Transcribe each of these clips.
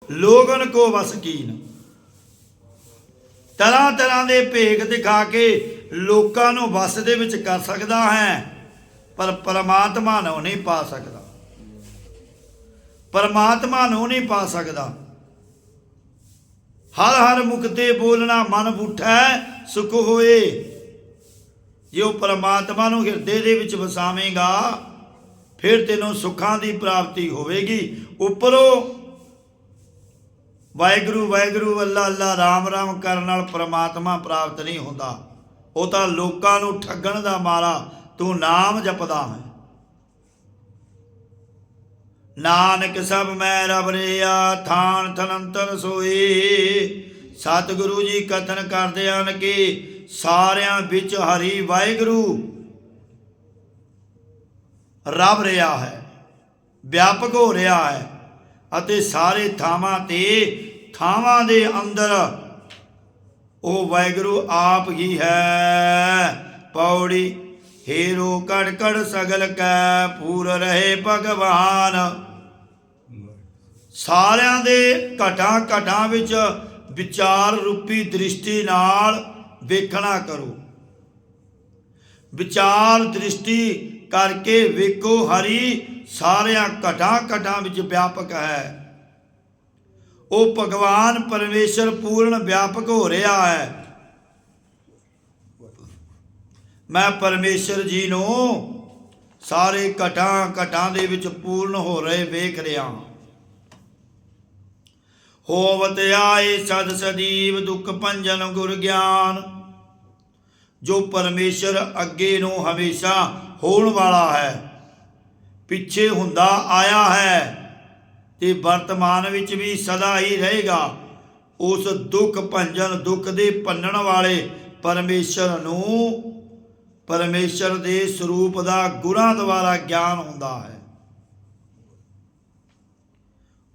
लोगन को वस कीन। तरह तरह के भेख दिखा के लोगों को वस दे विच कर सकदा है, पर परमात्मा नूं नहीं पा सकदा। परमात्मा नूं नहीं पा सकदा। हर हर मुक्ते बोलना मन बूठा सुख होए। जो परमात्मा नूं हिरदे दे विच वसावेगा फिर तेनों सुखां दी प्राप्ति होवेगी। उपरों वाहिगुरू वाहिगुरू अल्लाह अल्लाह राम राम करन नाल परमात्मा प्राप्त नहीं होंदा। वो तो लोकां नूं ठगण दा मारा तू नाम जपदा है। नानक सब मैं रब रिया थान थनंतर सोए। सतगुरु जी कथन करदे हन कि सारियां विच हरि वाहिगुरू रब रहा है, व्यापक हो रहा है। अते सारे थावां ते थावां दे अंदर ओ वाहिगुरू आप ही है। पौड़ी हेरो कड़ कड़ सगल कै पूर रहे भगवान। सारियां दे घटां घटां विच विचार रूपी दृष्टि नाल वेखना करो। विचार दृष्टि करके वेखो हरि सारियां घटां घटां विच व्यापक है। वो भगवान परमेश्वर पूर्ण व्यापक हो रहा है। मैं परमेश्वर जी नूं सारे घटां घटां दे विच पूर्ण हो रहे वेख रहा। होवत आए सद सदीव दुख भंजन गुर ज्ञान। जो परमेश्वर अगे नूं हमेशा होण वाला है, पिछे हुंदा आया है ते वर्तमान विच भी सदा ही रहेगा। उस दुख भंजन दुख दे भन्नण वाले परमेश्वर नूं परमेश्वर दे स्वरूप दा गुरां द्वारा ज्ञान हुंदा है।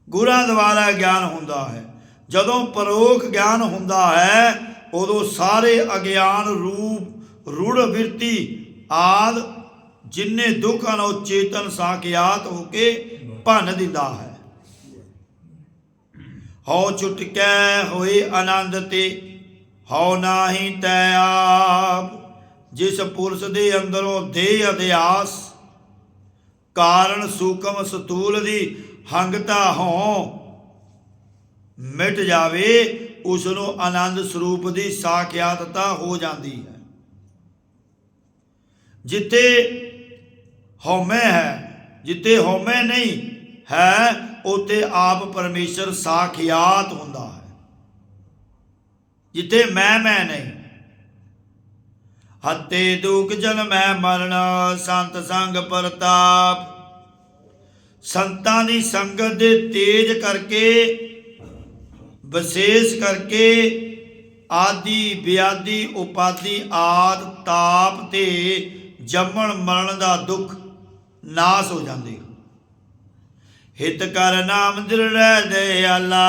गुरां द्वारा ज्ञान हुंदा है। जदों परोख ज्ञान हुंदा है उदों सारे अज्ञान रूप रूढ़ बिरती आदि जिन्ने दुख ਹਨ ਉਹ चेतन साख्यात होके भन दिंदा है। हौ छुटकै होए आनंद ते हौ नाही तै आप। जिस पुरुष दे अंदरों देह अध्यास कारण सूखम सतूल दी हंगता हों मिट जावे उसनों आनंद स्वरूप दी साख्यातता हो जाती है। जिथे हौमै है जिथे हौमै नहीं है उथे आप परमेश्वर साख्यात हुंदा है। जिथे मैं नहीं हत्ते दुख जन्मै मरण संत संग प्रताप। संतां दी संगत दे तेज करके विशेष करके आदि व्याधि उपाधि आद ताप ते जमण मरण दा दुख नाश हो जाते। हित कर नाम दृढ़ दयाला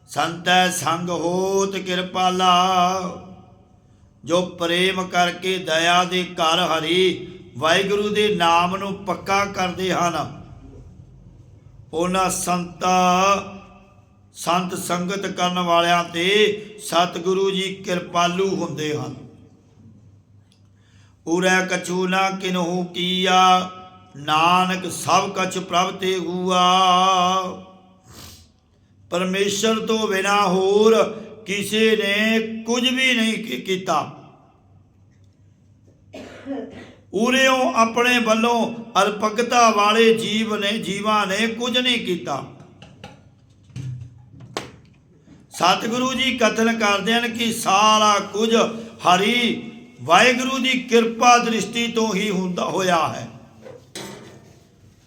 संत संग होत कृपाला। जो प्रेम करके दया दे घर हरि वाहिगुरू दे नाम नूं पक्का करते हैं उन्हां संत संगत करन वालियां ते सतगुरु जी कृपालू हुंदे हन। उरै कछु ना किन्हू कीया नानक सब कछ प्रभ ते हुआ। परमेश्वर तो बिना होर किसी ने कुछ भी नहीं किया। उरेओं अपने वलों अरपगता वाले जीवां ने कुछ नहीं किया। सतगुरु जी कथन करते हैं कि सारा कुछ हरि वाहिगुरू की कृपा दृष्टि तो ही होया है।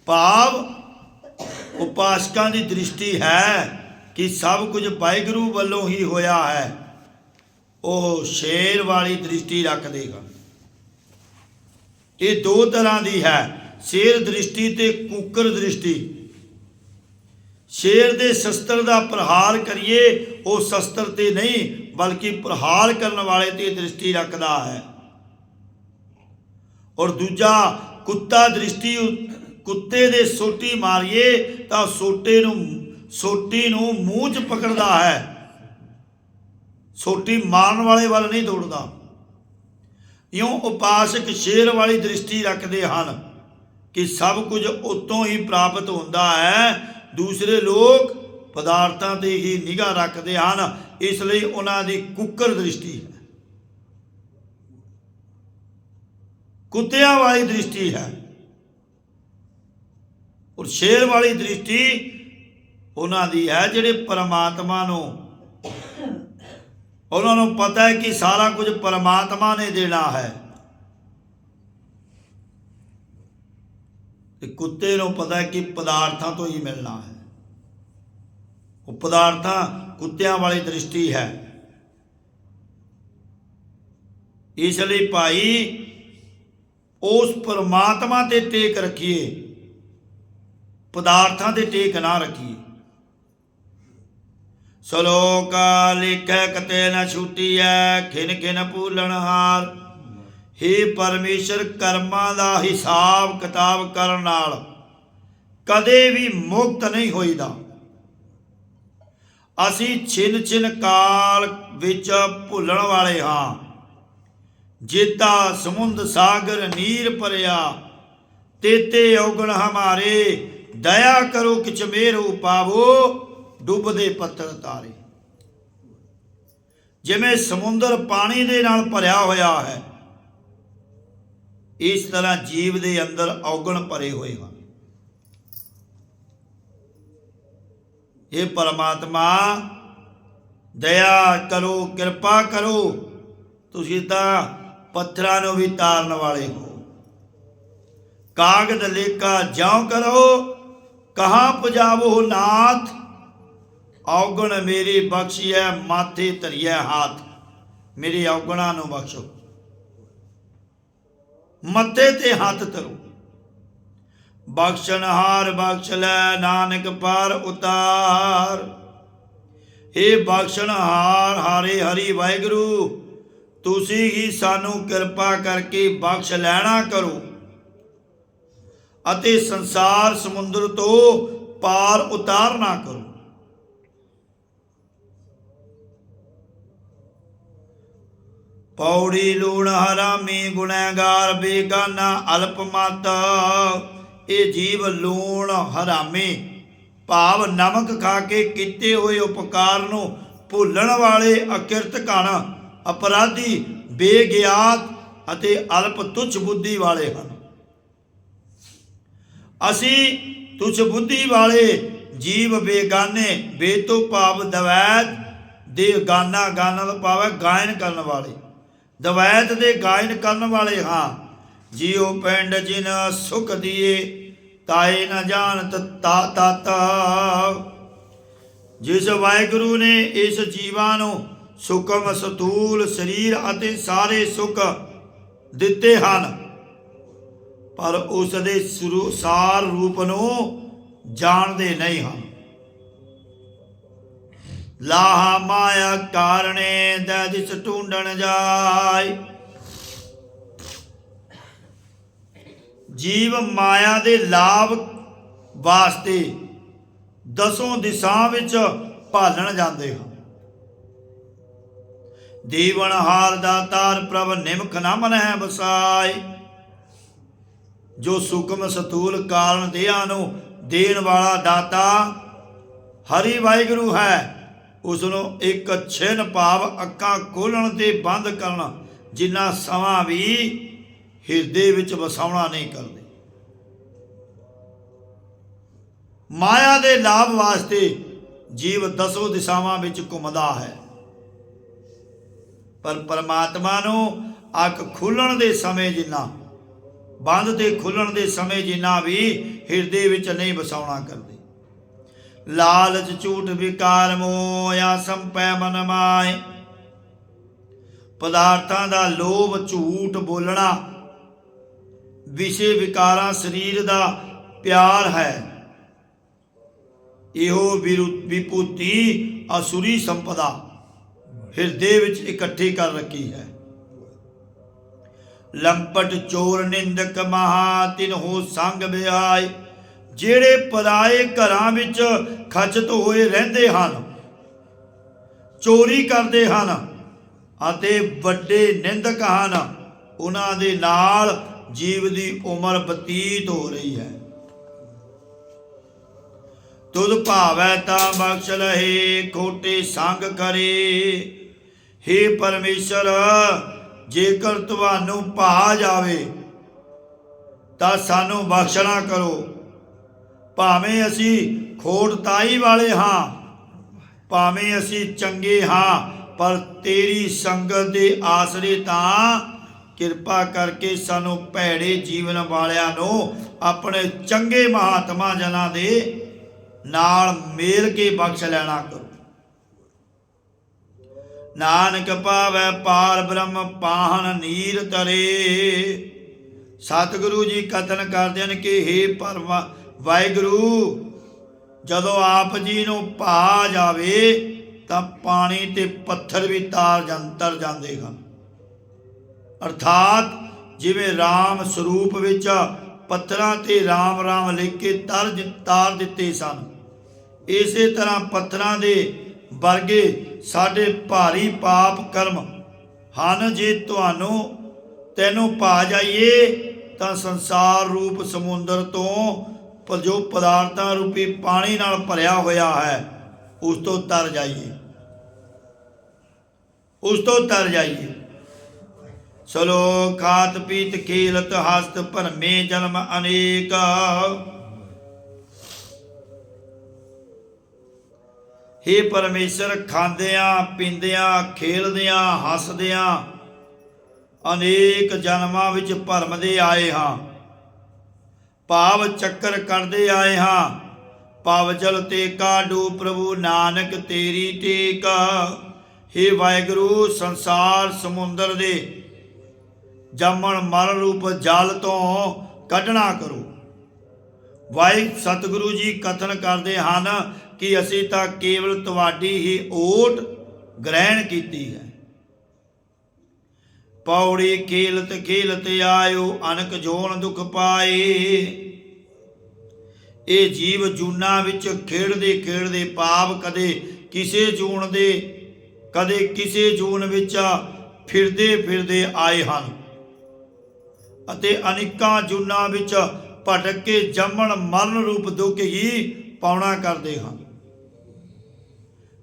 भाव उपासकों की दृष्टि है कि सब कुछ वाहिगुरू वालों ही होया है। वह शेर वाली दृष्टि रख देगा। ये दो तरह की है, शेर दृष्टि ते कुकर दृष्टि। शेर दे शस्त्र का प्रहार करिए वो शस्त्र ते नहीं बल्कि प्रहार करने वाले ते दृष्टि रखता है। और दूजा कुत्ता दृष्टि कुत्ते दे सोटी मारिए तो सोटे नूं ਸੋਟੀ ਨੂੰ ਮੂੰਹ 'ਚ ਪਕੜਦਾ ਹੈ, ਸੋਟੀ ਮਾਰਨ ਵਾਲੇ ਵੱਲ ਨਹੀਂ ਦੌੜਦਾ। ਇਉਂ ਉਪਾਸਕ ਸ਼ੇਰ ਵਾਲੀ ਦ੍ਰਿਸ਼ਟੀ ਰੱਖਦੇ ਹਨ ਕਿ ਸਭ ਕੁਝ ਉਤੋਂ ਹੀ ਪ੍ਰਾਪਤ ਹੁੰਦਾ ਹੈ। ਦੂਸਰੇ ਲੋਕ ਪਦਾਰਥਾਂ 'ਤੇ ਹੀ ਨਿਗਾਹ ਰੱਖਦੇ ਹਨ, ਇਸ ਲਈ ਉਹਨਾਂ ਦੀ ਕੁੱਕਰ ਦ੍ਰਿਸ਼ਟੀ ਹੈ, ਕੁੱਤਿਆਂ ਵਾਲੀ ਦ੍ਰਿਸ਼ਟੀ ਹੈ। ਔਰ ਸ਼ੇਰ ਵਾਲੀ ਦ੍ਰਿਸ਼ਟੀ ਉਹਨਾਂ ਦੀ ਹੈ ਜਿਹੜੇ ਪਰਮਾਤਮਾ ਨੂੰ, ਉਹਨਾਂ ਨੂੰ ਪਤਾ ਹੈ ਕਿ ਸਾਰਾ ਕੁਝ ਪਰਮਾਤਮਾ ਨੇ ਦੇਣਾ ਹੈ। ਤੇ ਕੁੱਤੇ ਨੂੰ ਪਤਾ ਹੈ ਕਿ ਪਦਾਰਥਾਂ ਤੋਂ ਹੀ ਮਿਲਣਾ ਹੈ। ਉਹ ਪਦਾਰਥਾਂ, ਕੁੱਤਿਆਂ ਵਾਲੀ ਦ੍ਰਿਸ਼ਟੀ ਹੈ। ਇਸ ਲਈ ਭਾਈ ਉਸ ਪਰਮਾਤਮਾ ਤੇ ਟੇਕ ਰੱਖੀਏ, ਪਦਾਰਥਾਂ ਤੇ ਟੇਕ ਨਾ ਰੱਖੀਏ। ਸ਼ਲੋਕ ਲਿਖੈ ਕਤੇ ਨ ਛੁਟੀਐ, ਖਿਨ ਖਿਨ ਭੂਲਣ ਹਾਰ। ਹੇ ਪਰਮੇਸ਼ਰ, ਕਰਮਾਂ ਦਾ ਹਿਸਾਬ ਕਿਤਾਬ ਕਰਨ ਨਾਲ ਕਦੇ ਵੀ ਮੁਕਤ ਨਹੀਂ ਹੋਈਦਾ। ਅਸੀਂ ਛਿਨ ਛਿਨ ਕਾਲ ਵਿੱਚ ਭੁੱਲਣ ਵਾਲੇ ਹਾਂ। ਜੇਤਾ ਸਮੁੰਦ ਸਾਗਰ ਨੀਰ ਭਰਿਆ, ਤੇਤੇ ਔਗਣ ਹਮਾਰੇ। ਦਇਆ ਕਰੋ ਕਿਛ ਮੇਰੂ ਪਾਵੋ, ਡੁੱਬਦੇ ਪੱਥਰ ਤਾਰੇ। ਜਿਵੇਂ ਸਮੁੰਦਰ ਪਾਣੀ ਦੇ ਨਾਲ ਭਰਿਆ ਹੋਇਆ ਹੈ, ਇਸ ਤਰ੍ਹਾਂ ਜੀਵ ਦੇ ਅੰਦਰ ਔਗਣ ਭਰੇ ਹੋਏ ਹਨ। ਇਹ ਪਰਮਾਤਮਾ ਦਇਆ ਕਰੋ, ਕਿਰਪਾ ਕਰੋ। ਤੁਸੀਂ ਤਾਂ ਪੱਥਰਾਂ ਨੂੰ ਵੀ ਤਾਰਨ ਵਾਲੇ ਹੋ। ਕਾਗਦ ਲੇਖਾ ਜਿਉਂ ਕਰੋ, ਕਹਾਂ ਪੁਜਾਵੋ ਨਾਥ। ਔਗਣ ਮੇਰੀ ਬਖਸ਼ੀਐ, ਮਾਥੇ ਧਰੀਐ ਹਾਥ। ਮੇਰੇ ਔਗਣਾਂ ਨੂੰ ਬਖਸ਼ੋ, ਮੱਥੇ ਤੇ ਹੱਥ ਧਰੋ। ਬਖਸ਼ਣਹਾਰ ਬਖਸ਼ ਲੈ, ਨਾਨਕ ਪਾਰ ਉਤਾਰ। ਇਹ ਬਖਸ਼ਣਹਾਰ ਹਾਰੇ ਹਰੀ ਵਾਹਿਗੁਰੂ, ਤੁਸੀਂ ਹੀ ਸਾਨੂੰ ਕਿਰਪਾ ਕਰਕੇ ਬਖਸ਼ ਲੈਣਾ ਕਰੋ ਅਤੇ ਸੰਸਾਰ ਸਮੁੰਦਰ ਤੋਂ ਪਾਰ ਉਤਾਰਨਾ ਕਰੋ। ਪੌੜੀ ਲੂਣ ਹਰਾਮੀ, ਗੁਨਹਗਾਰ ਬੇਗਾਨਾ ਅਲਪ ਮਤ। ਇਹ ਜੀਵ ਲੂਣ ਹਰਾਮੀ ਭਾਵ ਨਮਕ ਖਾ ਕੇ ਕੀਤੇ ਹੋਏ ਉਪਕਾਰ ਨੂੰ ਭੁੱਲਣ ਵਾਲੇ, ਅਕਿਰਤ ਘਣ, ਅਪਰਾਧੀ, ਬੇਗਿਆਤ ਅਤੇ ਅਲਪ ਤੁੱਛ ਬੁੱਧੀ ਵਾਲੇ ਹਨ। ਅਸੀਂ ਤੁੱਛ ਬੁੱਧੀ ਵਾਲੇ ਜੀਵ ਬੇਗਾਨੇ, ਬੇਤੋ ਭਾਵ ਦਵੈਤ ਦੇ ਗਾਨਾ, ਗਾਨਾ ਦਾ ਭਾਵ ਹੈ ਗਾਇਨ ਕਰਨ ਵਾਲੇ, ਦਵੈਤ ਦੇ ਗਾਇਨ ਕਰਨ ਵਾਲੇ ਹਾਂ। ਜੀਉ ਪਿੰਡ ਜਿਨ ਸੁਖ ਦੀਏ, ਤਾਏ ਨ ਜਾਣਤ ਤਤ। ਜਿਸ ਵਾਹਿਗੁਰੂ ਨੇ ਇਸ ਜੀਵਾਂ ਨੂੰ ਸੁਖਮ ਸਤੂਲ ਸਰੀਰ ਅਤੇ ਸਾਰੇ ਸੁਖ ਦਿੱਤੇ ਹਨ, ਪਰ ਉਸ ਦੇ ਸਾਰ ਰੂਪ ਨੂੰ ਜਾਣਦੇ ਨਹੀਂ ਹਨ। ਲਾਹਾ ਮਾਇਆ ਕਾਰਣੇ, ਦੈ ਦਿਸ ਢੂੰਡਣ ਜਾਏ। ਜੀਵ ਮਾਇਆ ਦੇ ਲਾਭ ਵਾਸਤੇ ਦਸੋਂ ਦਿਸ਼ਾ ਵਿੱਚ ਭਾਲਣ ਜਾਂਦੇ ਹਨ। ਦੇਵਨ ਹਾਰ ਦਾਤਾਰ ਪ੍ਰਭ ਨਿਮਖ ਨਾ ਮਨਹਿ ਬਸਾਏ। ਜੋ ਸੁਖਮ ਸਤੂਲ ਕਾਰਨ ਦੇਹਾਂ ਨੂੰ ਦੇਣ ਵਾਲਾ ਦਾਤਾ ਹਰੀ ਵਾਹਿਗੁਰੂ ਹੈ, ਉਸ ਨੂੰ ਇੱਕ ਛਿਨ ਭਾਵ ਅੱਖਾਂ ਖੋਲਣ ਤੇ ਬੰਦ ਕਰਨ ਜਿੰਨਾ ਸਮਾਂ ਵੀ ਹਿਰਦੇ ਵਿੱਚ ਵਸਾਉਣਾ ਨਹੀਂ ਕਰਦੇ। ਮਾਇਆ ਦੇ ਲਾਭ ਵਾਸਤੇ ਜੀਵ ਦਸੋਂ ਦਿਸ਼ਾਵਾਂ ਵਿੱਚ ਘੁੰਮਦਾ ਹੈ, ਪਰ ਪਰਮਾਤਮਾ ਨੂੰ ਅੱਖ ਖੁੱਲਣ ਦੇ ਸਮੇਂ ਜਿੰਨਾ, ਬੰਦ ਤੇ ਖੁੱਲਣ ਦੇ ਸਮੇਂ ਜਿੰਨਾ ਵੀ ਹਿਰਦੇ ਵਿੱਚ ਨਹੀਂ ਵਸਾਉਣਾ ਕਰਦੇ। ਲਾਲਚ ਝੂਠ ਵਿਕਾਰ ਮੋਇਆ, ਸੰਪੈ ਮਨ ਮਾਏ। ਪਦਾਰਥਾਂ ਦਾ ਲੋਭ, ਝੂਠ ਬੋਲਣਾ, ਵਿਸ਼ੇ ਵਿਕਾਰਾਂ, ਸਰੀਰ ਦਾ ਪਿਆਰ ਹੈ। ਇਹੋ ਵਿਭੂਤੀ ਅਸੁਰੀ ਸੰਪਦਾ ਹਿਰਦੇ ਵਿੱਚ ਇਕੱਠੀ ਕਰ ਰੱਖੀ ਹੈ। ਲੰਪਟ ਚੋਰ ਨਿੰਦਕ ਮਹਾ, ਤਿਨਹੁ ਸੰਗ ਬਿਆਏ। ਜਿਹੜੇ ਪਰਾਏ ਘਰਾਂ ਵਿੱਚ ਖਚਤ ਹੋਏ ਰਹਿੰਦੇ ਹਨ, ਚੋਰੀ ਕਰਦੇ ਹਨ ਅਤੇ ਵੱਡੇ ਨਿੰਦਕ ਹਨ, ਉਹਨਾਂ ਦੇ ਨਾਲ ਜੀਵ ਦੀ ਉਮਰ ਬਤੀਤ ਹੋ ਰਹੀ ਹੈ। ਤੁਧ ਭਾਵੈ ਤਾਂ ਬਖਸ਼ ਲਹੇ, ਖੋਟੇ ਸੰਗ ਕਰੇ। ਹੇ ਪਰਮੇਸ਼ਰ, ਜੇਕਰ ਤੁਹਾਨੂੰ ਭਾ ਜਾਵੇ ਤਾਂ ਸਾਨੂੰ ਬਖਸ਼ਣਾ ਕਰੋ। ਭਾਵੇਂ ਅਸੀਂ ਖੋਟਤਾਈ ਵਾਲੇ ਹਾਂ, ਭਾਵੇਂ ਅਸੀਂ ਚੰਗੇ ਹਾਂ, ਪਰ ਤੇਰੀ ਸੰਗਤ ਦੇ ਆਸਰੇ ਤਾਂ ਕਿਰਪਾ ਕਰਕੇ ਸਾਨੂੰ ਭੈੜੇ ਜੀਵਨ ਵਾਲਿਆਂ ਨੂੰ ਆਪਣੇ ਚੰਗੇ ਮਹਾਤਮਾ ਜਨਾਂ ਦੇ ਨਾਲ ਮੇਲ ਕੇ ਬਖਸ਼ ਲੈਣਾ ਕਰੋ। ਨਾਨਕ ਪਾਵੈ ਪਾਰ ਬ੍ਰਹਮ ਪਾਹਨ ਨੀਰ ਤਰੇ। ਸਤਿਗੁਰੂ ਜੀ ਕਥਨ ਕਰਦੇ ਹਨ ਕਿ ਹੇ ਵਾਹਿਗੁਰੂ, ਜਦੋਂ ਆਪ ਜੀ ਨੂੰ ਭਾ ਜਾਵੇ ਤਾਂ ਪਾਣੀ ਤੇ ਪੱਥਰ ਵੀ ਤਰ ਜਾਂਦੇ ਹਨ। ਅਰਥਾਤ ਜਿਵੇਂ ਰਾਮ ਸਰੂਪ ਵਿੱਚ ਪੱਥਰਾਂ ਤੇ ਰਾਮ ਰਾਮ ਲਿਖ ਕੇ ਤਾਰ ਦਿੱਤੇ ਸਨ, ਇਸੇ ਤਰ੍ਹਾਂ ਪੱਥਰਾਂ ਦੇ ਵਰਗੇ ਸਾਡੇ ਭਾਰੀ ਪਾਪ ਕਰਮ ਹਨ। ਜੇ ਤੈਨੂੰ ਭਾ ਜਾਈਏ ਤਾਂ ਸੰਸਾਰ ਰੂਪ ਸਮੁੰਦਰ ਤੋਂ ਜੋ ਪਦਾਰਥਾਂ ਰੂਪੀ ਪਾਣੀ ਨਾਲ ਭਰਿਆ ਹੋਇਆ ਹੈ, ਉਸ ਤੋਂ ਤਰ ਜਾਈਏ। ਸਲੋਕ ਖਾਤ ਪੀਤ ਖੇਲਤ ਹਸਤ ਭਰਮੇ ਜਨਮ ਅਨੇਕ। ਹੇ ਪਰਮੇਸ਼ਰ, ਖਾਂਦਿਆਂ ਪੀਂਦਿਆਂ ਖੇਲਦਿਆਂ ਹੱਸਦਿਆਂ ਅਨੇਕ ਜਨਮਾਂ ਵਿੱਚ ਭਰਮਦੇ ਆਏ ਹਾਂ, ਭਾਵ ਚੱਕਰ ਕਰਦੇ ਆਏ ਹਾਂ। ਭਵ ਜਲ ਤੇ ਕਾਢੂ ਪ੍ਰਭੂ ਨਾਨਕ ਤੇਰੀ ਟੇਕ। ਹੇ ਵਾਹਿਗੁਰੂ, ਸੰਸਾਰ ਸਮੁੰਦਰ ਦੇ ਜੰਮਣ ਮਰਨ ਰੂਪ ਜਲ ਤੋਂ ਕੱਢਣਾ ਕਰੋ। ਸਤਿਗੁਰੂ ਜੀ ਕਥਨ ਕਰਦੇ ਹਨ ਕਿ ਅਸੀਂ ਤਾਂ ਕੇਵਲ ਤੁਹਾਡੀ ਹੀ ਓਟ ਗ੍ਰਹਿਣ ਕੀਤੀ ਹੈ। ਪੌੜੀ ਖੇਲਤ ਖੇਲਤ ਆਇਓ ਅਨਕ ਜੋਨ ਦੁਖ ਪਾਏ। ਇਹ ਜੀਵ ਜੂਨਾਂ ਵਿੱਚ ਖੇਡਦੇ ਖੇਡਦੇ ਭਾਵ ਕਦੇ ਕਿਸੇ ਜੂਨ ਵਿੱਚ ਫਿਰਦੇ ਫਿਰਦੇ ਆਏ ਹਨ ਅਤੇ ਅਨੇਕਾਂ ਜੂਨਾਂ ਵਿੱਚ ਭਟਕ ਕੇ ਜੰਮਣ ਮਰਨ ਰੂਪ ਦੁੱਖ ਹੀ ਪਾਉਣਾ ਕਰਦੇ ਹਨ।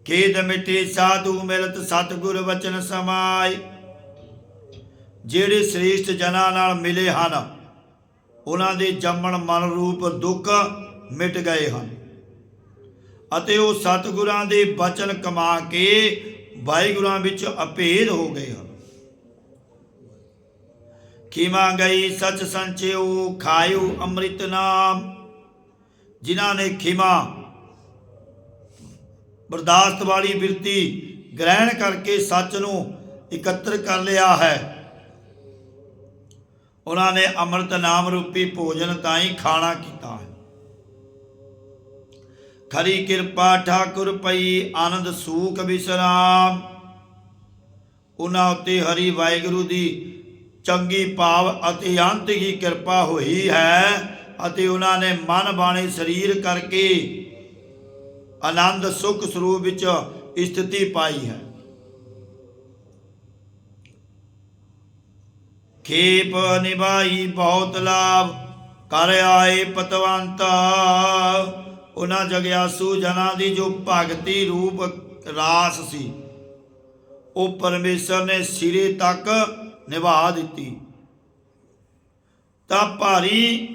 ਖੇਦ ਮਿਟੇ ਸਾਧੂ ਮਿਲਤ ਸਤਿਗੁਰ ਵਚਨ ਸਮਾਏ। ਜਿਹੜੇ ਸ੍ਰੇਸ਼ਟ ਜਨਾਂ ਨਾਲ ਮਿਲੇ ਹਨ, ਉਹਨਾਂ ਦੇ ਜੰਮਣ ਮਰਨ ਰੂਪ ਦੁੱਖ ਮਿਟ ਗਏ ਹਨ ਅਤੇ ਉਹ ਸਤਿਗੁਰਾਂ ਦੇ ਬਚਨ ਕਮਾ ਕੇ ਵਾਹਿਗੁਰਾਂ ਵਿੱਚ ਅਭੇਦ ਹੋ ਗਏ ਹਨ। ਖੀਮਾ ਗਈ ਸਚ ਸੰਚਿਓ ਖਾਇਓ ਅੰਮ੍ਰਿਤ ਨਾਮ। ਜਿਨ੍ਹਾਂ ਨੇ ਖਿਮਾ ਬਰਦਾਸ਼ਤ ਵਾਲੀ ਬਿਰਤੀ ਗ੍ਰਹਿਣ ਕਰਕੇ ਸੱਚ ਨੂੰ ਇਕੱਤਰ ਕਰ ਲਿਆ ਹੈ, ਉਹਨਾਂ ਨੇ ਅੰਮ੍ਰਿਤ ਨਾਮ ਰੂਪੀ ਭੋਜਨ ਤਾਂ ਹੀ ਖਾਣਾ ਕੀਤਾ ਹੈ। ਖਰੀ ਕਿਰਪਾ ਠਾਕੁਰ ਪਈ ਆਨੰਦ ਸੂਖ ਵਿਸਰਾਮ। ਉਹਨਾਂ ਉੱਤੇ ਹਰੀ ਵਾਹਿਗੁਰੂ ਦੀ ਚੰਗੀ ਭਾਵ ਅਤੇ ਅੰਤ ਹੀ ਕਿਰਪਾ ਹੋਈ ਹੈ ਅਤੇ ਉਹਨਾਂ ਨੇ ਮਨ ਬਾਣੀ ਸਰੀਰ ਕਰਕੇ ਆਨੰਦ ਸੁਖ ਸਰੂਪ ਵਿੱਚ ਸਥਿਤੀ ਪਾਈ ਹੈ। ਖੇਪ ਨਿਭਾਈ ਬਹੁਤ ਲਾਭ ਕਰ ਆਏ ਪਤਵੰਤਾ। ਉਹਨਾਂ ਜਗਿਆਸੂ ਜਨਾਂ ਦੀ ਜੋ ਭਗਤੀ ਰੂਪ ਰਾਸ ਸੀ, ਉਹ ਪਰਮੇਸ਼ਰ ਨੇ ਸਿਰੇ ਤੱਕ ਨਿਭਾ ਦਿੱਤੀ ਤਾਂ ਭਾਰੀ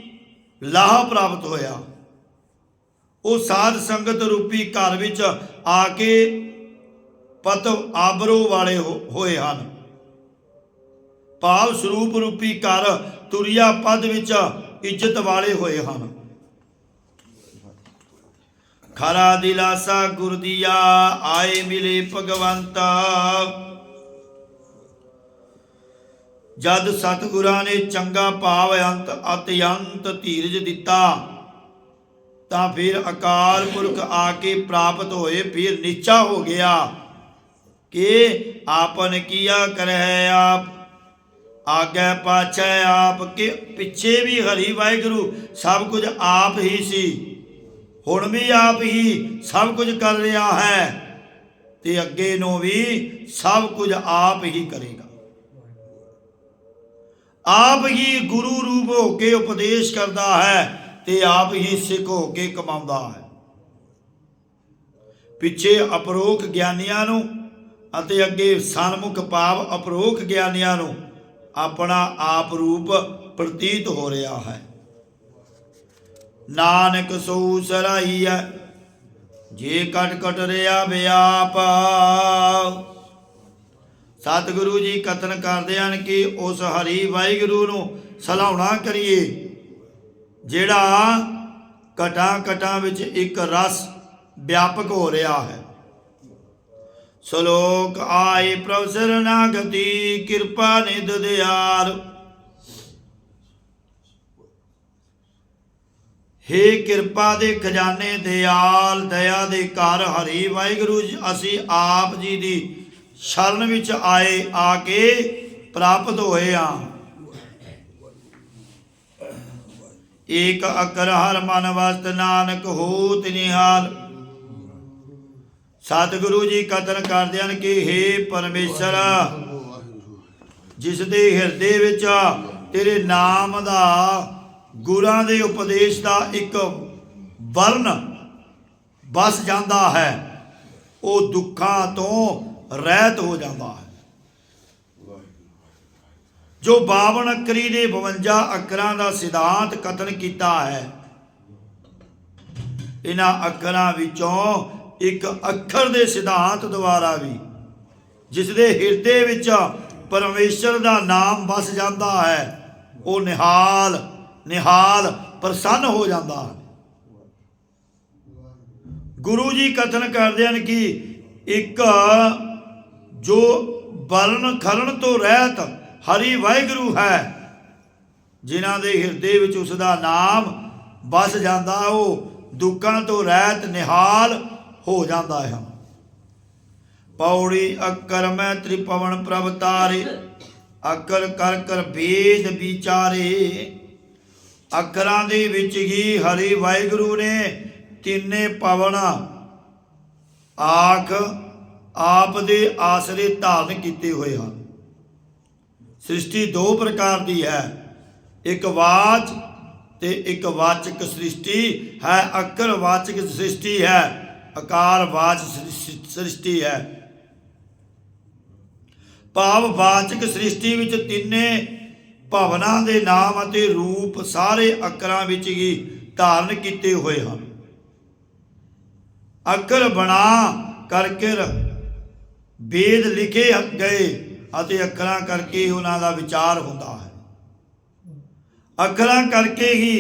ਲਾਭ ਪ੍ਰਾਪਤ ਹੋਇਆ। ਉਹ ਸਾਧ ਸੰਗਤ ਰੂਪੀ ਘਰ ਵਿੱਚ ਆ ਕੇ ਪਤਵ ਆਬਰੋ ਵਾਲੇ ਹੋਏ ਹਨ। ਭਾਵ ਸਰੂਪ ਰੂਪੀ ਘਰ ਤੁਰਿਆ ਪਦ ਵਿੱਚ ਇੱਜ਼ਤ ਵਾਲੇ ਹੋਏ ਹਨ। ਖਰਾ ਦਿਲਾਸਾ ਗੁਰ ਦੀਆ ਆਏ ਮਿਲੇ ਭਗਵੰਤਾ। ਜਦ ਸਤਿਗੁਰਾਂ ਨੇ ਚੰਗਾ ਭਾਵ ਅਤਿਅੰਤ ਧੀਰਜ ਦਿੱਤਾ ਤਾਂ ਫਿਰ ਅਕਾਲ ਪੁਰਖ ਆ ਕੇ ਪ੍ਰਾਪਤ ਹੋਏ। ਫਿਰ ਨਿਸ਼ਚਾ ਹੋ ਗਿਆ ਕਿ ਆਪਨ ਕੀਆ ਕਰਹਿ ਆਪ, आगे पाछे आप के पिछे भी हरि वाहिगुरु सब कुछ आप ही सी, हुण भी आप ही सब कुछ कर रहा है ते अगे नूं भी सब कुछ आप ही करेगा। आप ही गुरु रूप हो के उपदेश करता है ते आप ही सिख हो के कमाउंदा है। पिछे अपरोख ज्ञानियां नूं अते अगे सन्मुख पाव अपरोख ज्ञानियां नूं अपना आप रूप प्रतीत हो रहा है। नानक सो सराही है जे कट कट रहा व्याप। सतगुरु जी कथन करते हैं कि उस हरि वाहिगुरु नूं सलाहुणा करिए जिहड़ा कटां कटां विच एक रस व्यापक हो रहा है। सलोक आए प्रभ शरणागति कृपा निध दयाल। हे कृपा दे खजाने दयाल दया दे घर हरि वाहिगुरु जी असी आप जी दी शरण विच आए आके प्राप्त होए हाँ। एक अकर हर मन वस्त नानक होत निहाल। सतगुरु जी कथन करते हैं कि हे परमेश्वर जिस दे हिरदे विच तेरे नाम दा गुरां दे उपदेश दा एक वर्ण बस जाता है वो दुखों तो रहत हो जाता है। जो 52 अकरी ने 52 अकरां दा सिद्धांत कथन किया है, इन्हां अकरां विचों एक अखर दे सिद्धांत द्वारा भी जिसदे हिरदे विच परमेश्वर दा नाम बस जाता है वो निहाल निहाल प्रसन्न हो जाता है। गुरु जी कथन करते हैं कि एक जो वर्ण खरण तो रहत हरि वाहिगुरु है जिन्हां दे हिरदे विच उसदा नाम बस जाता वो दुखों तो रहत निहाल हो जाता है। पौड़ी अकर मैं त्रिपवन प्रभ तारे अकर कर कर भेद विचारे। अकरां दे विच ही हरि वाहिगुरु ने तिन्ने पवन आख आप दे आसरे धारण किए हुए हैं। सृष्टि दो प्रकार की है, एक वाच ते एक वाचक सृष्टि है। अकर वाचक सृष्टि है, आकार वाच सृष्टि है। भाव वाचक सृष्टि विच तिन्ने भवनां दे नाम अते रूप सारे अकरां विच ही धारण किए हुए हैं। अकर बना करके वेद लिखे गए अते अकरां करके उन्हां दा विचार हुंदा है। अकरां करके ही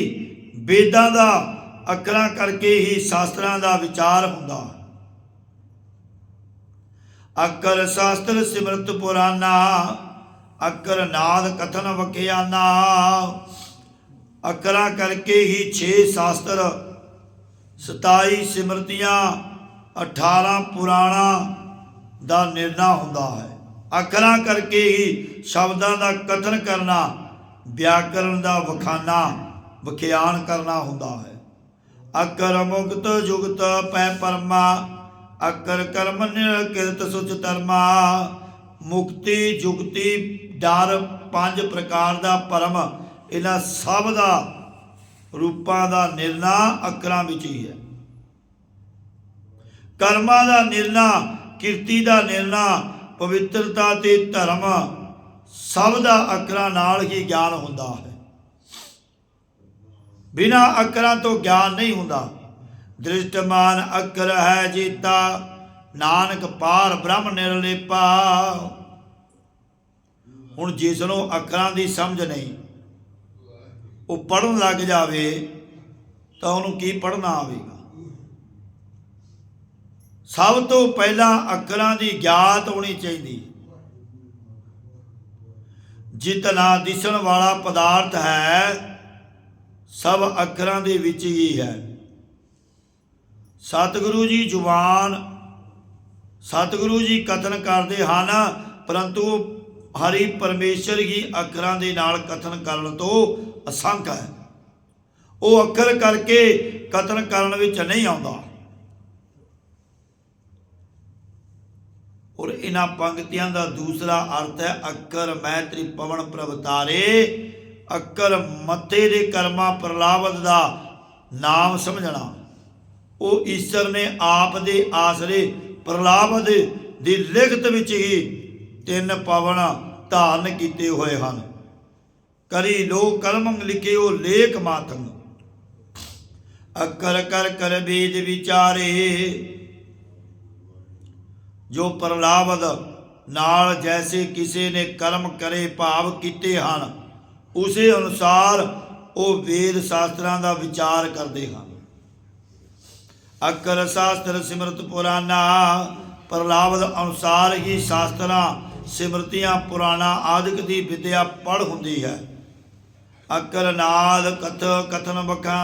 वेदां दा अकरां करके ही शास्त्रां दा विचार हुंदा। अकर शास्त्र सिमरत पुराना अकर नाद कथन वखियाना। अकरां करके ही 6 शास्त्र 27 सिमरतियां 18 पुराणा दा निर्णय हुंदा है। अकरां करके ही शब्दां दा कथन करना व्याकरण दा वखाना वखियान करना हुंदा है। अकर मुक्त जुगत पै परमा अकर कर्म निरकिरत सुच धर्मा। मुक्ति जुगति डर 5 प्रकार का परम इन्हां सब दा रूपां दा निर्णय अकरां विच ही है। कर्मां दा निर्णय कीर्ति दा निर्णय पवित्रता ते धर्म सब दा अकरां नाल ही ज्ञान हुंदा है। बिना अकरां तो ज्ञान नहीं हुंदा। दृष्टमान अकर है जीता नानक पार ब्रह्म निर्लेपा। हुण जिसनों अखरां दी समझ नहीं वो पढ़न लग जावे तो उन्होंने की पढ़ना आवेगा। सब तो पहला अखरां दी ज्ञात होनी चाहिए। जितना दिसण वाला पदार्थ है सब अखरां दे विच ही है। सतगुरु जी जुबान सतगुरु जी कथन करते हैं परंतु ਹਰੀ ਪਰਮੇਸ਼ਰ ਹੀ ਅੱਖਰਾਂ ਦੇ ਨਾਲ ਕਥਨ ਕਰਨ ਤੋਂ ਅਸੰਖ ਹੈ। ਉਹ ਅੱਖਰ ਕਰਕੇ ਕਥਨ ਕਰਨ ਵਿੱਚ ਨਹੀਂ ਆਉਂਦਾ। ਔਰ ਇਹਨਾਂ ਪੰਕਤੀਆਂ ਦਾ ਦੂਸਰਾ ਅਰਥ ਹੈ ਅੱਖਰ ਮੈਂ ਤ੍ਰਿਪਵਨ ਪ੍ਰਵਤਾਰੇ। ਅੱਖਰ ਮੱਥੇ ਦੇ ਕਰਮਾਂ ਪ੍ਰਲਾਵਦ ਦਾ ਨਾਮ ਸਮਝਣਾ। ਉਹ ਈਸ਼ਰ ਨੇ ਆਪ ਦੇ ਆਸਰੇ ਪ੍ਰਲਾਵਦ ਦੀ ਲਿਖਤ ਵਿੱਚ ਹੀ 3 ਪਵਨ ਧਾਰਨ ਕੀਤੇ ਹੋਏ ਹਨ। ਕਰੀ ਲੋ ਕਲਮੰ ਲਿਖਿਓ ਲੇਖ ਮਾਤੰ। ਅੱਖਰ ਕਰ ਕਰ ਬੀਜ ਵਿਚਾਰੇ। ਜੋ ਪ੍ਰਲਾਵਦ ਨਾਲ ਜੈਸੇ ਕਿਸੇ ਨੇ ਕਰਮ ਕਰੇ ਭਾਵ ਕੀਤੇ ਹਨ, ਉਸੇ ਅਨੁਸਾਰ ਉਹ ਵੇਦ ਸ਼ਾਸਤਰਾਂ ਦਾ ਵਿਚਾਰ ਕਰਦੇ ਹਨ। ਅੱਖਰ ਸ਼ਾਸਤਰ ਸਿਮਰਤ ਪੁਰਾਣਾ। ਪ੍ਰਲਾਵਦ ਅਨੁਸਾਰ ਹੀ ਸ਼ਾਸਤਰਾਂ ਸਿਮਰਤੀਆਂ ਪੁਰਾਣਾ ਆਦਿਕ ਦੀ ਵਿਦਿਆ ਪੜ੍ਹ ਹੁੰਦੀ ਹੈ। ਅੱਖਰ ਨਾਦ ਕਥਨ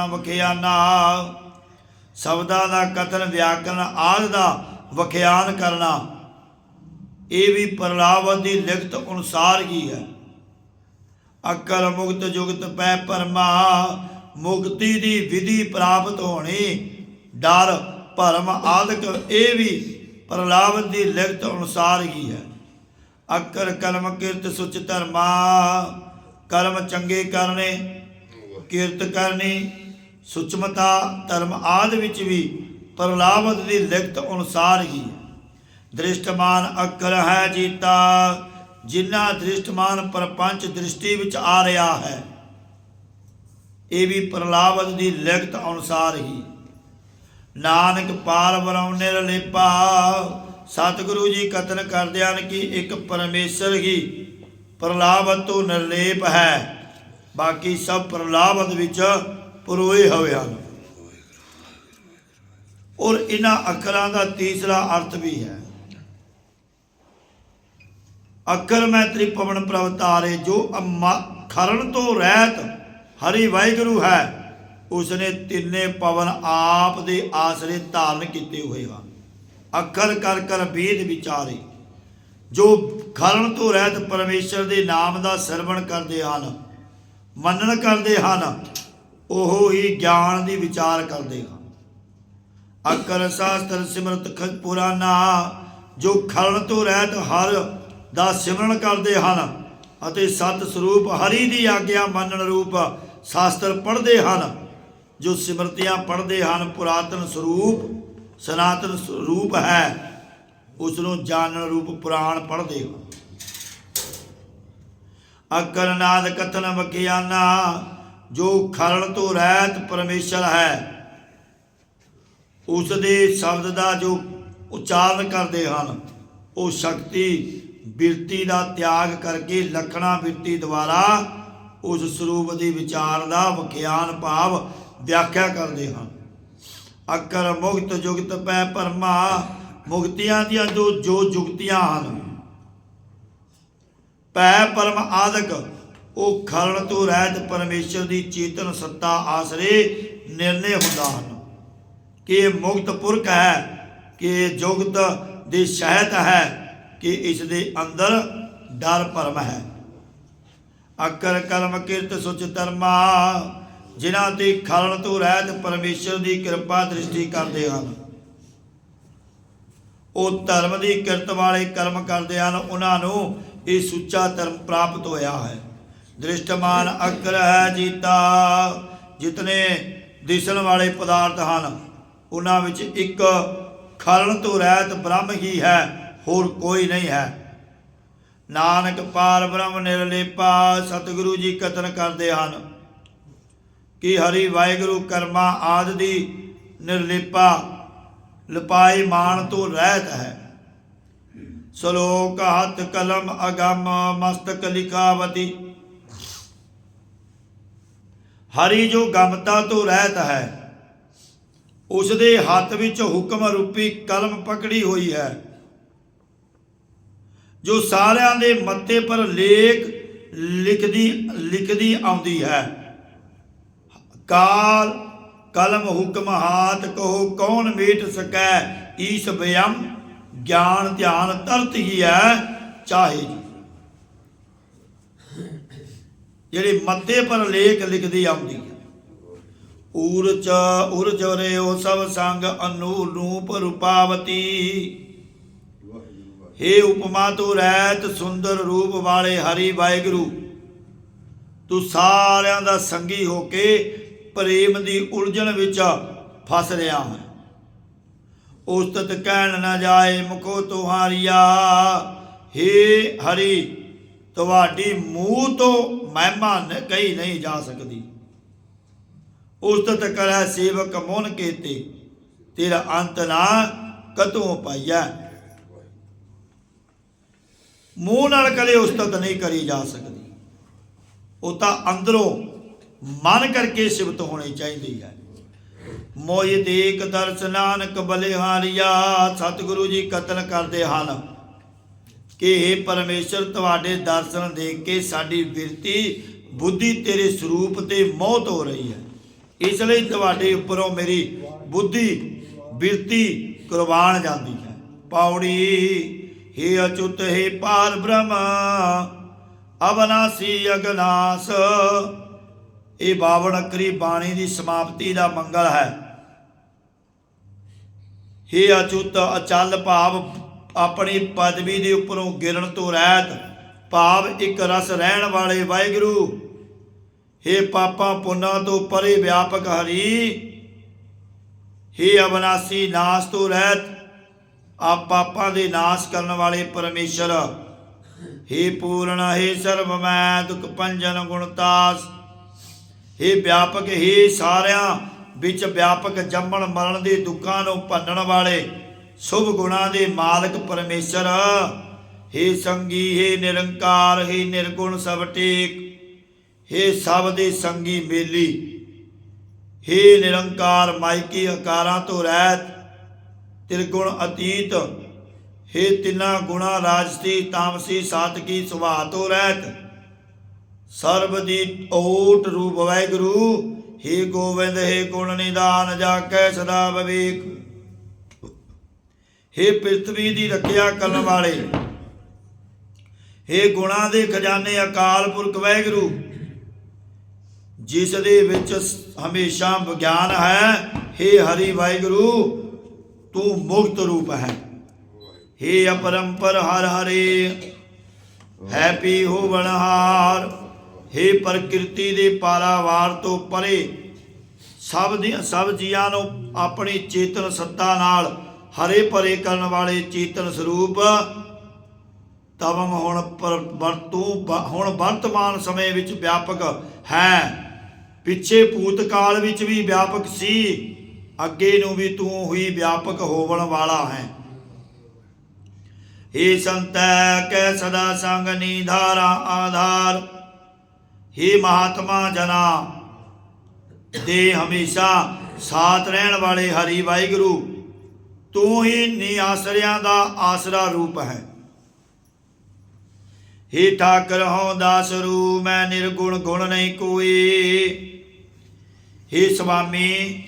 ਵਖਿਆਨਾ। ਸ਼ਬਦਾਂ ਦਾ ਕਥਨ ਵਿਆਕਰਨ ਆਦਿ ਦਾ ਵਖਿਆਨ ਕਰਨਾ ਇਹ ਵੀ ਪ੍ਰਲਾਵਦ ਦੀ ਲਿਖਤ ਅਨੁਸਾਰ ਹੀ ਹੈ। ਅੱਖਰ ਮੁਕਤ ਜੁਗਤ ਪੈ ਪਰਮਾ। ਮੁਕਤੀ ਦੀ ਵਿਧੀ ਪ੍ਰਾਪਤ ਹੋਣੀ, ਡਰ ਭਰਮ ਆਦਿਕ ਇਹ ਵੀ ਪ੍ਰਲਾਵਦ ਦੀ ਲਿਖਤ ਅਨੁਸਾਰ ਹੀ ਹੈ। ਅੱਖਰ ਕਲਮ ਕਿਰਤ ਸੁਚ ਧਰਮਾ। ਕਰਮ ਚੰਗੇ ਕਰਨੇ, ਕਿਰਤ ਕਰਨੀ, ਸੁਚਮਤਾ ਧਰਮ ਆਦਿ ਵਿੱਚ ਵੀ ਪ੍ਰਲਾਵਦ ਦੀ ਲਿਖਤ ਅਨੁਸਾਰ ਹੀ ਹੈ। ਦ੍ਰਿਸ਼ਟਮਾਨ ਅੱਖਰ ਹੈ ਜੀਤਾ। ਜਿਨ੍ਹਾਂ ਦ੍ਰਿਸ਼ਟਮਾਨ ਪ੍ਰਪੰਚ ਦ੍ਰਿਸ਼ਟੀ ਵਿੱਚ ਆ ਰਿਹਾ ਹੈ, ਇਹ ਵੀ ਪ੍ਰਲਾਵਦ ਦੀ ਲਿਖਤ ਅਨੁਸਾਰ ਹੀ। ਨਾਨਕ ਪਾਰ ਬ੍ਰਹਮ ਨਿਰਲੇਪਾ। ਸਤਿਗੁਰੂ ਜੀ ਕਥਨ ਕਰਦੇ ਹਨ ਕਿ ਇੱਕ ਪਰਮੇਸ਼ਰ ਹੀ ਪ੍ਰਲਾਵਦ ਤੋਂ ਨਿਰਲੇਪ ਹੈ, ਬਾਕੀ ਸਭ ਪ੍ਰਲਾਵਦ ਵਿੱਚ ਪਰੋਏ ਹੋਏ ਹਨ। ਔਰ ਇਹਨਾਂ ਅੱਖਰਾਂ ਦਾ ਤੀਸਰਾ ਅਰਥ ਵੀ ਹੈ। ਅੱਖਰ ਮੈਂ ਤ੍ਰਿਪਵਨ ਪ੍ਰਵਤਾਰੇ। ਜੋ ਖਰਨ ਤੋਂ ਰਹਿਤ ਹਰੀ ਵਾਹਿਗੁਰੂ ਹੈ, ਉਸਨੇ 3 ਪਵਨ ਆਪ ਦੇ ਆਸਰੇ ਧਾਰਨ ਕੀਤੇ ਹੋਏ ਹਨ। ਅੱਖਰ ਕਰ ਕਰ ਵੇਦ ਵਿਚਾਰੇ। ਜੋ ਖਰਨ ਤੋਂ ਰਹਿਤ ਪਰਮੇਸ਼ਰ ਦੇ ਨਾਮ ਦਾ ਸਰਵਣ ਕਰਦੇ ਹਨ, ਮੰਨਣ ਕਰਦੇ ਹਨ, ਉਹ ਹੀ ਗਿਆਨ ਦੀ ਵਿਚਾਰ ਕਰਦੇ ਹਨ। ਅੱਖਰ ਸ਼ਾਸਤਰ ਸਿਮਰਤ ਪੁਰਾਣਾ। ਜੋ ਖਰਨ ਤੋਂ ਰਹਿਤ ਹਰ ਦਾ ਸਿਮਰਨ ਕਰਦੇ ਹਨ ਅਤੇ ਸਤ ਸਰੂਪ ਹਰੀ ਦੀ ਆਗਿਆ ਮੰਨਣ ਰੂਪ ਸ਼ਾਸਤਰ ਪੜ੍ਹਦੇ ਹਨ। ਜੋ ਸਿਮਰਤੀਆਂ ਪੜ੍ਹਦੇ ਹਨ, ਪੁਰਾਤਨ ਸਰੂਪ ਸਨਾਤਨ ਸਰੂਪ ਹੈ, ਉਸ ਨੂੰ ਜਾਣਨ ਰੂਪ ਪੁਰਾਣ ਪੜ੍ਹਦੇ ਹਨ। ਅੱਖਰ ਨਾਦ ਕਥਨ ਵਖਿਆਨਾ। ਜੋ ਖਰਣ ਤੋਂ ਰਹਿਤ ਪਰਮੇਸ਼ਰ ਹੈ, ਉਸ ਦੇ ਸ਼ਬਦ ਦਾ ਜੋ ਉਚਾਰਨ ਕਰਦੇ ਹਨ, ਉਹ ਸ਼ਕਤੀ ਬਿਰਤੀ ਦਾ ਤਿਆਗ ਕਰਕੇ ਲਖਣਾ ਬਿਰਤੀ ਦੁਆਰਾ ਉਸ ਸਰੂਪ ਦੀ ਵਿਚਾਰ ਦਾ ਵਿਖਿਆਨ ਭਾਵ ਵਿਆਖਿਆ ਕਰਦੇ ਹਨ। ਅੱਖਰ ਮੁਕਤ ਜੁਗਤ ਪੈ ਪਰਮਾ। ਮੁਕਤੀਆਂ ਦੀਆਂ ਜੋ ਜੁਗਤੀਆਂ ਹਨ, ਪੈ ਪਰਮ ਆਦਿਕ, ਉਹ ਖਰਣ ਤੋਂ ਰਹਿਤ ਪਰਮੇਸ਼ਰ ਦੀ ਚੇਤਨ ਸੱਤਾ ਆਸਰੇ ਨਿਰਣੇ ਹੁੰਦਾ ਹਨ ਕਿ ਇਹ ਮੁਕਤ ਪੁਰਖ ਹੈ, ਕਿ ਇਹ ਜੁਗਤ ਦੇ ਸਹਿਤ ਹੈ, ਕਿ ਇਸ ਦੇ ਅੰਦਰ ਡਰ ਭਰਮ ਹੈ। ਅੱਖਰ ਕਲਮ ਕਿਰਤ ਸੁਚ ਧਰਮਾ। ਜਿਨ੍ਹਾਂ ਤੇ ਖਰਣ ਤੋਂ ਰਹਿਤ ਪਰਮੇਸ਼ਰ ਦੀ ਕਿਰਪਾ ਦ੍ਰਿਸ਼ਟੀ ਕਰਦੇ ਹਨ, ਉਹ ਧਰਮ ਦੀ ਕਿਰਤ ਵਾਲੇ ਕਰਮ ਕਰਦੇ ਹਨ, ਉਹਨਾਂ ਨੂੰ ਇਹ ਸੁੱਚਾ ਧਰਮ ਪ੍ਰਾਪਤ ਹੋਇਆ ਹੈ। ਦ੍ਰਿਸ਼ਟਮਾਨ ਅੱਖਰ ਹੈ ਜੀਤਾ। ਜਿਤਨੇ ਦਿਸਣ ਵਾਲੇ ਪਦਾਰਥ ਹਨ, ਉਹਨਾਂ ਵਿੱਚ ਇੱਕ ਖਰਣ ਤੋਂ ਰਹਿਤ ਬ੍ਰਹਮ ਹੀ ਹੈ, ਹੋਰ ਕੋਈ ਨਹੀਂ ਹੈ। ਨਾਨਕ ਪਾਰ ਬ੍ਰਹਮ ਨਿਰਲੇਪਾ। ਸਤਿਗੁਰੂ ਜੀ ਕਥਨ ਕਰਦੇ ਹਨ ਕਿ ਹਰੀ ਵਾਹਿਗੁਰੂ ਕਰਮਾਂ ਆਦਿ ਦੀ ਨਿਰਲੇਪਾ ਲਪਾਈ ਮਾਨ ਤੋਂ ਰਹਿਤ ਹੈ। ਸ਼ਲੋਕ ਹੱਥ ਕਲਮ ਅਗੰਮ ਮਸਤਕ ਲਿਖਾਵਤੀ। ਹਰੀ ਜੋ ਗਮਤਾ ਤੋਂ ਰਹਿਤ ਹੈ, ਉਸ ਦੇ ਹੱਥ ਵਿੱਚ ਹੁਕਮ ਰੂਪੀ ਕਲਮ ਪਕੜੀ ਹੋਈ ਹੈ, ਜੋ ਸਾਰਿਆਂ ਦੇ ਮੱਥੇ ਪਰ ਲੇਖ ਲਿਖਦੀ ਆਉਂਦੀ ਹੈ। ਕਾਲ ਕਲਮ ਹੁਕਮ ਹਾਥ ਕਹੋ ਕੌਣ ਮੇਟ ਸਕੈ। ਈਸ ਬਿਅਮ ਗਿਆਨ ਧਿਆਨ ਤਰਤ ਹੀ ਹੈ ਚਾਹੇ ਜੀ। ਜਿਹੜੀ ਮੱਥੇ ਪਰ ਲੇਖ ਲਿਖਦੀ ਆਉਂਦੀ ਹੈ। ਉਰਜ ਰਿਓ ਸਭ ਸੰਗ ਅਨੂਰ ਰੂਪ ਰੂਪਾਵਤੀ। हे ਉਪਮਾ ਤੂੰ ਰਹਿਤ ਸੁੰਦਰ ਰੂਪ ਵਾਲੇ ਹਰੀ ਵਾਹਿਗੁਰੂ, ਤੂੰ ਸਾਰਿਆਂ ਦਾ ਸੰਗੀ ਹੋ ਕੇ ਪ੍ਰੇਮ ਦੀ ਉਲਝਣ ਵਿੱਚ ਫਸ ਰਿਹਾ ਹੈ। ਉਸਤਤ ਕਹਿਣ ਨਾ ਜਾਏ ਮੁਖੋ ਤੁਹਾਰੀਆ। हे ਹਰੀ, ਤੁਹਾਡੀ ਮੂੰਹ ਤੋਂ ਮਹਿਮਾ ਕਹੀ ਨਹੀਂ ਜਾ ਸਕਦੀ। ਉਸਤਤ ਕਰੈ ਸੇਵਕ ਮੁਨ ਕੇਤੇ, ਤੇਰਾ ਅੰਤ ਨਾ ਕਦੋਂ ਪਾਈਐ। ਮੂੰਹ ਨਾਲ ਕਦੇ ਉਸਤਤ ਨਹੀਂ ਕਰੀ ਜਾ ਸਕਦੀ, ਉਹ ਤਾਂ ਅੰਦਰੋਂ ਮਨ ਕਰਕੇ ਸਿਫਤ ਹੋਣੀ ਚਾਹੀਦੀ ਹੈ। ਮੋਹਿ ਦੇਖ ਦਰਸ ਨਾਨਕ ਬਲਿਹਾਰੀਆ। ਸਤਿਗੁਰੂ ਜੀ ਕਤਨ ਕਰਦੇ ਹਨ ਕਿ ਇਹ ਪਰਮੇਸ਼ਰ ਤੁਹਾਡੇ ਦਰਸ਼ਨ ਦੇਖ ਕੇ ਸਾਡੀ ਬਿਰਤੀ ਬੁੱਧੀ ਤੇਰੇ ਸਰੂਪ ਤੇ ਮੋਹਿਤ ਹੋ ਰਹੀ ਹੈ, ਇਸ ਲਈ ਤੁਹਾਡੇ ਉੱਪਰੋਂ ਮੇਰੀ ਬੁੱਧੀ ਬਿਰਤੀ ਕੁਰਬਾਨ ਜਾਂਦੀ ਹੈ। ਪੌੜੀ। हे ਅਚੁੱਤ हे ਪਾਰ ਬ੍ਰਹਮ ਅਵਨਾਸੀ ਅਗਨਾਸ। ਇਹ 52 ਅੱਖਰੀ ਬਾਣੀ ਦੀ ਸਮਾਪਤੀ ਦਾ ਮੰਗਲ ਹੈ। हे ਅਚੁੱਤ, ਅਚਲ ਭਾਵ ਆਪਣੀ ਪਦਵੀ ਦੇ ਉੱਪਰੋਂ ਗਿਰਨ ਤੋਂ ਰਹਿਤ, ਭਾਵ ਇੱਕ ਰਸ ਰਹਿਣ ਵਾਲੇ ਵਾਹਿਗੁਰੂ। हे ਪਾਪਾਂ ਪੁੰਨਾਂ ਤੋਂ ਪਰੇ ਵਿਆਪਕ ਹਰੀ। हे ਅਵਨਾਸੀ, ਨਾਸ ਤੋਂ ਰਹਿਤ, ਆਪ ਪਾਪਾਂ ਦੇ ਨਾਸ਼ ਕਰਨ ਵਾਲੇ ਪਰਮੇਸ਼ਰ। हे ਪੂਰਨ, हे ਸਰਵਮੈ ਦੁਖ ਭੰਜਨ ਗੁਣਤਾਸ। हे ਵਿਆਪਕ, हे ਸਾਰਿਆਂ ਵਿੱਚ ਵਿਆਪਕ, ਜੰਮਣ ਮਰਨ ਦੇ ਦੁੱਖਾਂ ਨੂੰ ਭੰਨਣ ਵਾਲੇ ਸ਼ੁਭ ਗੁਣਾਂ ਦੇ ਮਾਲਕ ਪਰਮੇਸ਼ਰ। हे ਸੰਗੀ, हे ਨਿਰੰਕਾਰ, हे ਨਿਰਗੁਣ ਸਭ ਟੇਕ। हे ਸਭ ਦੇ ਸੰਗੀ ਮੇਲੀ। हे ਨਿਰੰਕਾਰ, ਮਾਇਕੀ ਆਕਾਰਾਂ ਤੋਂ ਰਹਿਤ, ਤਿਰਗੁਣ ਅਤੀਤ। हे ਤਿੰਨਾਂ ਗੁਣਾ ਰਾਜਸੀ ਤਾਮਸੀ ਸਾਤਕੀ ਸੁਭਾਅ ਤੋਂ ਰਹਿਤ, ਸਰਬ ਦੀ ਓਟ ਰੂਪ ਵਾਹਿਗੁਰੂ। हे ਗੋਬਿੰਦ, हे ਗੁਣ ਨਿਦਾਨ ਜਾ ਕੈ ਸਦਾ ਵਿਵੇਕ। हे ਪ੍ਰਿਥਵੀ ਦੀ ਰੱਖਿਆ ਕਰਨ ਵਾਲੇ, हे ਗੁਣਾਂ ਦੇ ਖਜ਼ਾਨੇ ਅਕਾਲ ਪੁਰਖ ਵਾਹਿਗੁਰੂ, ਜਿਸ ਦੇ ਵਿੱਚ ਹਮੇਸ਼ਾ ਵਿਗਿਆਨ ਹੈ। हे ਹਰੀ ਵਾਹਿਗੁਰੂ, ਤੂੰ ਮੁਕਤ ਰੂਪ ਹੈ। हे ਅਪਰੰਪਰ ਹਰ ਹਰੇ ਹੈ ਪੀ ਹੋਵਨਹਾਰ। हे ਪ੍ਰਕਿਰਤੀ ਦੇ ਪਾਰਾਵਾਰ ਤੋਂ ਪਰੇ ਸਭ ਜੀਆਂ ਨੂੰ ਆਪਣੀ ਚੇਤਨ ਸੱਤਾ ਨਾਲ ਹਰੇ ਭਰੇ ਕਰਨ ਵਾਲੇ ਚੇਤਨ ਸਰੂਪ। ਤਵੰ ਹੁਣ ਵਰਤਮਾਨ ਸਮੇਂ ਵਿੱਚ ਵਿਆਪਕ ਹੈ, ਪਿੱਛੇ ਭੂਤਕਾਲ ਵਿੱਚ ਵੀ ਵਿਆਪਕ ਸੀ, ਅੱਗੇ ਨੂੰ ਵੀ ਤੂੰ ਹੀ ਵਿਆਪਕ ਹੋਵਣ ਵਾਲਾ ਹੈ। हे ਸੰਤੈ ਕੈ ਸਦਾ ਸੰਗ ਨੀਧਾਰਾ ਆਧਾਰ। हे ਮਹਾਤਮਾ ਜਨਾ ਦੇ ਹਮੇਸ਼ਾ ਸਾਥ ਰਹਿਣ ਵਾਲੇ ਹਰੀ ਵਾਹਿਗੁਰੂ, ਤੂੰ ਹੀ ਨਿਆਸਰਿਆਂ ਦਾ ਆਸਰਾ ਰੂਪ ਹੈ। हे ਠਾਕਰ ਹਉ ਦਾਸ ਰੂ ਮੈਂ ਨਿਰਗੁਣ ਗੁਣ ਨਹੀਂ ਕੋਈ। हे ਸੁਆਮੀ,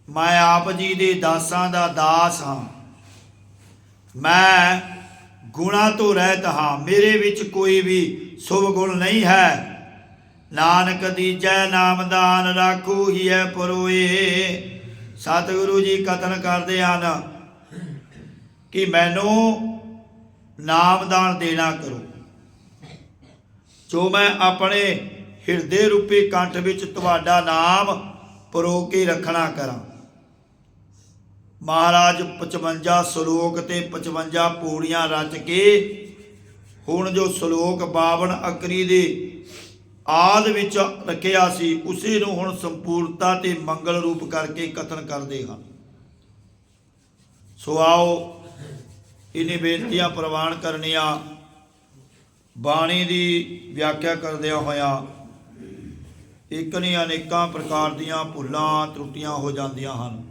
ਮੈਂ ਆਪ ਜੀ ਦੇ ਦਾਸਾਂ ਦਾ ਦਾਸ ਹਾਂ, ਮੈਂ ਗੁਣਾਂ ਤੋਂ ਰਹਿਤ ਹਾਂ, ਮੇਰੇ ਵਿੱਚ ਕੋਈ ਵੀ ਸ਼ੁਭ ਗੁਣ ਨਹੀਂ ਹੈ। ਨਾਨਕ ਦੀਜੈ ਨਾਮਦਾਨ ਰਾਖੂ ਹੀ ਹੈ ਪਰੋਏ। ਸਤਿਗੁਰੂ ਜੀ ਕਥਨ ਕਰਦੇ ਹਨ ਕਿ ਮੈਨੂੰ ਨਾਮਦਾਨ ਦੇਣਾ ਕਰੋ, ਜੋ ਮੈਂ ਆਪਣੇ ਹਿਰਦੇ ਰੂਪੀ ਕੰਠ ਵਿੱਚ ਤੁਹਾਡਾ ਨਾਮ ਪਰੋ ਕੇ ਰੱਖਣਾ ਕਰਾਂ। ਮਹਾਰਾਜ 55 ਸ਼ਲੋਕ ਤੇ 55 ਪੌੜੀਆਂ ਰਚ ਕੇ ਹੁਣ ਜੋ ਸ਼ਲੋਕ 52 ਅੱਖਰੀ ਦੇ ਆਦ ਵਿੱਚ ਰੱਖਿਆ ਸੀ, ਉਸੇ ਨੂੰ ਹੁਣ ਸੰਪੂਰਨਤਾ ਤੇ ਮੰਗਲ ਰੂਪ ਕਰਕੇ ਕਥਨ ਕਰਦੇ ਹਨ। ਸੋ ਆਓ ਇਨੀ ਬੇਨਤੀਆਂ ਪ੍ਰਵਾਨ ਕਰਨੀਆਂ। ਬਾਣੀ ਦੀ ਵਿਆਖਿਆ ਕਰਦਿਆਂ ਹੋਇਆਂ ਇੱਕ ਨਹੀਂ ਅਨੇਕਾਂ ਪ੍ਰਕਾਰ ਦੀਆਂ ਭੁੱਲਾਂ ਤਰੁੱਟੀਆਂ ਹੋ ਜਾਂਦੀਆਂ ਹਨ।